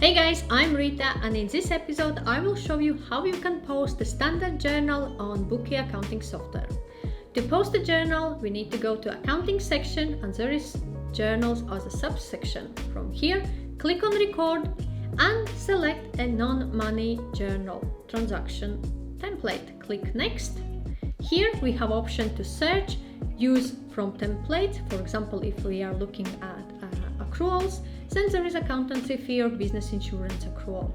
Hey guys, I'm Rita, and in this episode I will show you how you can post a standard journal on Bokio accounting software. To post a journal, we need to go to accounting section, and there is journals as a subsection. From here, click on record and select a non-money journal transaction template. Click next. Here we have option to search, use from template. For example, if we are looking at accruals, then there is accountancy fee or business insurance accrual.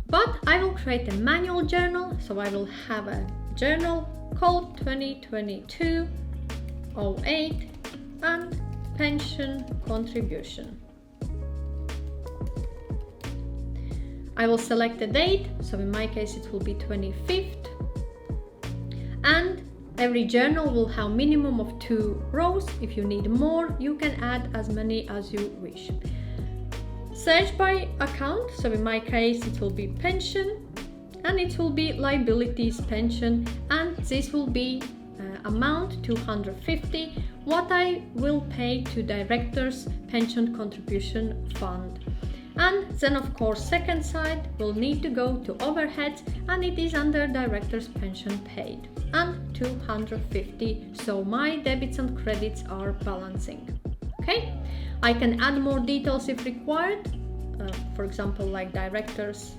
But I will create a manual journal, so I will have a journal called 2022-08 and pension contribution. I will select the date, so in my case it will be 25th, and every journal will have minimum of 2 rows. If you need more, you can add as many as you wish. Search by account, so in my case it will be pension, and it will be liabilities pension, and this will be amount 250, what I will pay to directors pension contribution fund. And then of course second side will need to go to overheads, and it is under directors pension paid and 250, so my debits and credits are balancing. Okay, I can add more details if required, for example like directors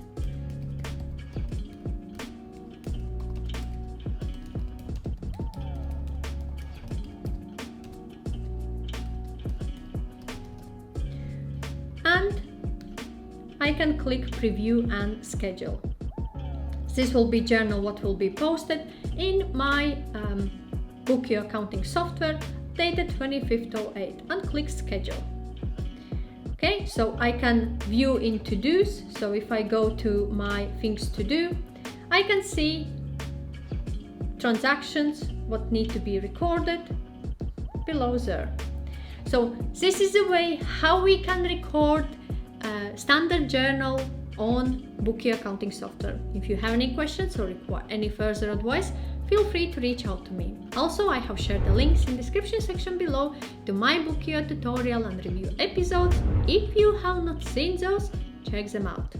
and I can click preview and schedule. This will be journal what will be posted in my Bokio accounting software dated 25th/08 and click schedule. Okay, so I can view in to-dos. So if I go to my things to do, I can see transactions what need to be recorded below there. So this is the way how we can record a standard journal on Bokio accounting software. If you have any questions or require any further advice, feel free to reach out to me. Also, I have shared the links in the description section below to my Bokio tutorial and review episodes. If you have not seen those, check them out.